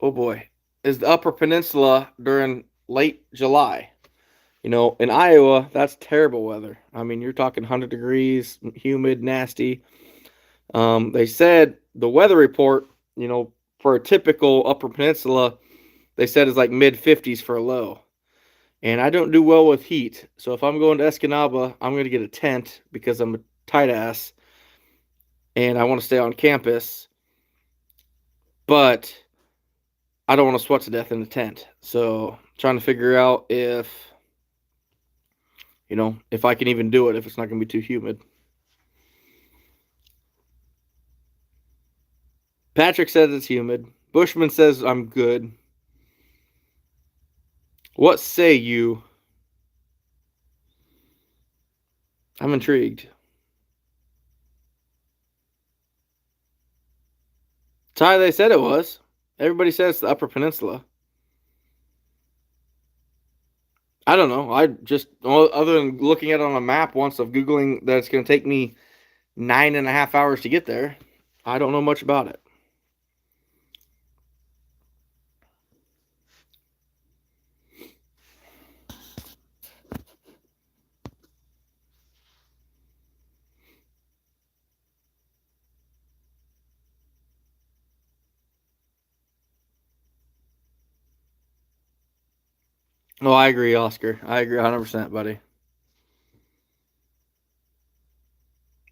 oh boy, is the Upper Peninsula during late July? You know, in Iowa, that's terrible weather. I mean, you're talking 100 degrees, humid, nasty. They said the weather report, you know, for a typical Upper Peninsula, they said is like mid 50s for a low. And I don't do well with heat. So if I'm going to Escanaba, I'm going to get a tent because I'm a tight ass and I want to stay on campus. But I don't want to sweat to death in the tent. So trying to figure out if, you know, if I can even do it, if it's not going to be too humid. Patrick says it's humid. Bushman says I'm good. What say you? I'm intrigued. Ty, they said it was. Everybody says the Upper Peninsula. I don't know. I just, other than looking at it on a map once of Googling that it's going to take me 9.5 hours to get there, I don't know much about it. Oh, I agree, Oscar. I agree 100%, buddy.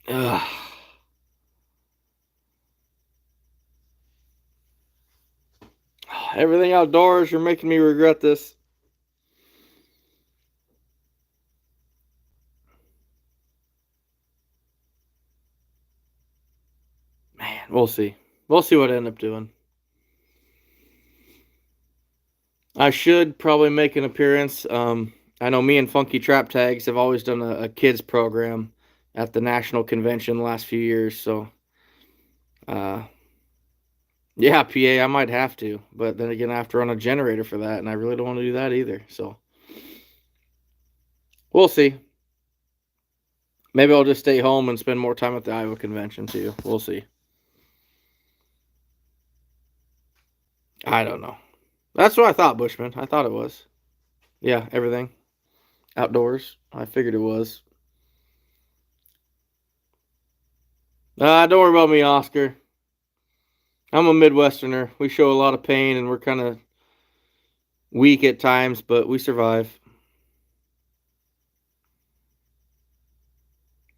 Ugh. Everything outdoors, you're making me regret this. Man, we'll see. We'll see what I end up doing. I should probably make an appearance. I know me and Funky Trap Tags have always done a kids program at the national convention the last few years. So, uh, yeah, PA, I might have to. But then again, I have to run a generator for that, and I really don't want to do that either. So, we'll see. Maybe I'll just stay home and spend more time at the Iowa convention too. We'll see. I don't know. That's what I thought, Bushman. I thought it was. Yeah, everything. Outdoors. I figured it was. Don't worry about me, Oscar. I'm a Midwesterner. We show a lot of pain and we're kind of weak at times, but we survive.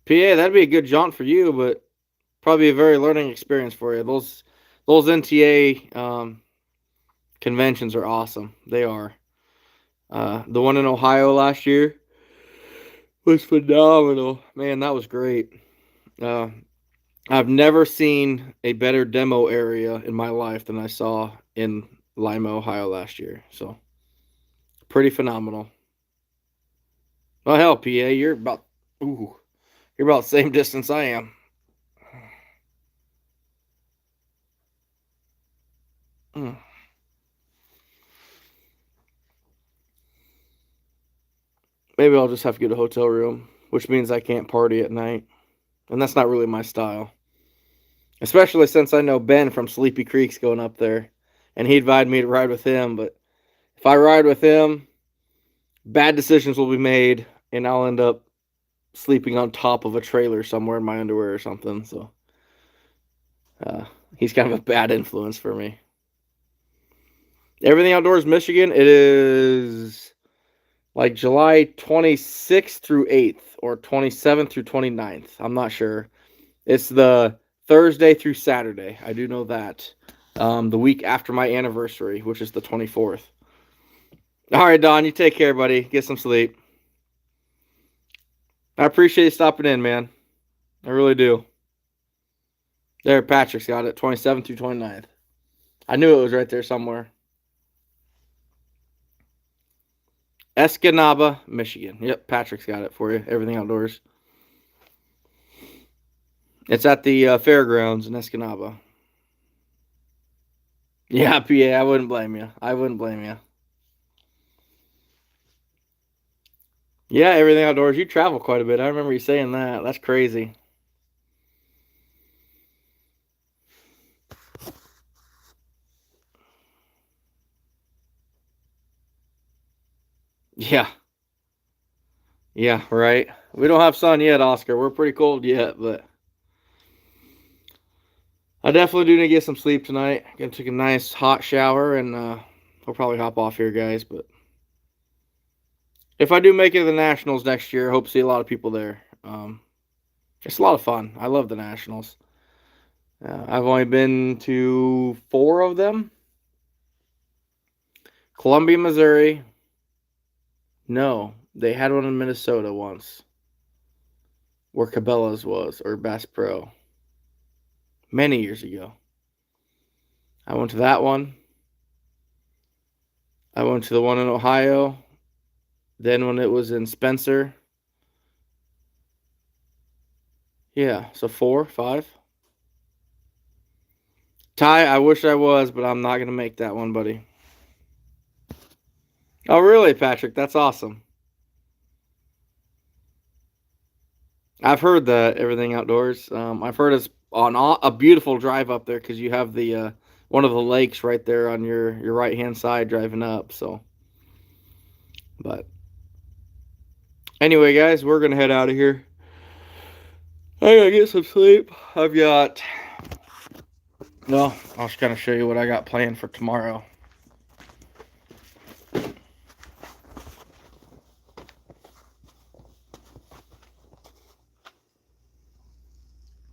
PA, that'd be a good jaunt for you, but probably a very learning experience for you. Those NTA conventions are awesome. They are. The one in Ohio last year was phenomenal. Man, that was great. Uh, I've never seen a better demo area in my life than I saw in Lima, Ohio last year. So, pretty phenomenal. Well, hell, PA, you're about the same distance I am. Mm. Maybe I'll just have to get a hotel room, which means I can't party at night. And that's not really my style. Especially since I know Ben from Sleepy Creek's going up there. And he invited me to ride with him. But if I ride with him, bad decisions will be made. And I'll end up sleeping on top of a trailer somewhere in my underwear or something. So He's kind of a bad influence for me. Everything Outdoors Michigan, it is like July 26th through 8th or 27th through 29th. I'm not sure. It's the Thursday through Saturday. I do know that. The week after my anniversary, which is the 24th. All right, Don, you take care, buddy. Get some sleep. I appreciate you stopping in, man. I really do. There, Patrick's got it. 27th through 29th. I knew it was right there somewhere. Escanaba, Michigan. Yep, Patrick's got it for you. Everything Outdoors. It's at the fairgrounds in Escanaba. Yeah, PA, I wouldn't blame you. I wouldn't blame you. Yeah, Everything Outdoors. You travel quite a bit. I remember you saying that. That's crazy. Yeah. Yeah, right. We don't have sun yet, Oscar. We're pretty cold yet, but I definitely do need to get some sleep tonight. Gonna take a nice hot shower, and I'll probably hop off here, guys. But if I do make it to the Nationals next year, I hope to see a lot of people there. It's a lot of fun. I love the Nationals. I've only been to 4 of them. Columbia, Missouri. No, they had one in Minnesota once, where Cabela's was, or Bass Pro, many years ago. I went to that one. I went to the one in Ohio. Then when it was in Spencer. Yeah, so 4, 5. Ty, I wish I was, but I'm not going to make that one, buddy. Oh, really, Patrick? That's awesome. I've heard that Everything Outdoors. I've heard it's on a beautiful drive up there because you have the one of the lakes right there on your right hand side driving up. So, but anyway, guys, we're gonna head out of here. I gotta get some sleep. I've got. Well, I'll just kind of show you what I got planned for tomorrow.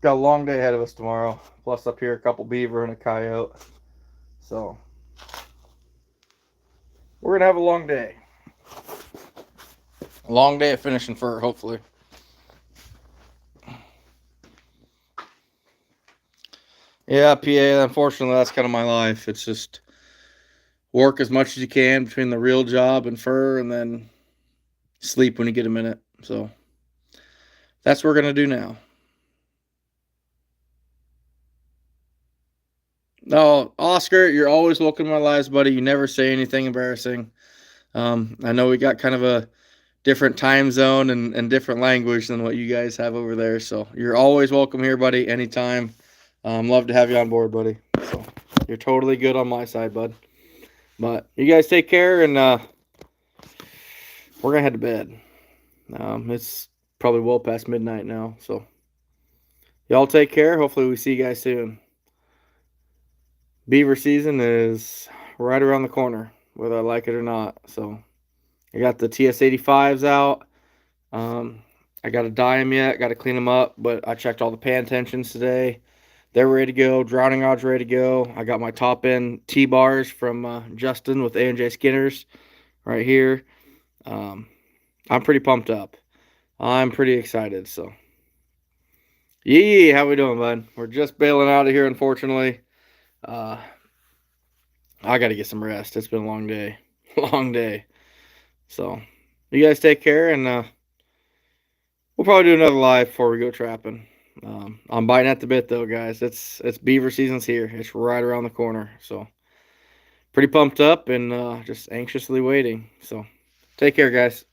Got a long day ahead of us tomorrow. Plus, up here, a couple beaver and a coyote. So, we're going to have a long day. A long day of finishing fur, hopefully. Yeah, PA, unfortunately, that's kind of my life. It's just work as much as you can between the real job and fur, and then sleep when you get a minute. So, that's what we're going to do now. No, Oscar, you're always welcome in my lives, buddy. You never say anything embarrassing. I know we got kind of a different time zone and different language than what you guys have over there. So you're always welcome here, buddy, anytime. Love to have you on board, buddy. So you're totally good on my side, bud. But you guys take care, and we're going to head to bed. It's probably well past midnight now. So y'all take care. Hopefully we see you guys soon. Beaver season is right around the corner, whether I like it or not. So I got the TS85s out. I got to dye them yet. Got to clean them up, but I checked all the pan tensions today. They're ready to go. Drowning rod's ready to go. I got my top end T-bars from Justin with A&J Skinners right here. I'm pretty pumped up. I'm pretty excited. So, yee, how we doing, bud? We're just bailing out of here, unfortunately. I got to get some rest. It's been a long day. Long day. So, you guys take care, and we'll probably do another live before we go trapping. I'm biting at the bit, though, guys. It's beaver season's here. It's right around the corner. So, pretty pumped up and just anxiously waiting. So, take care, guys.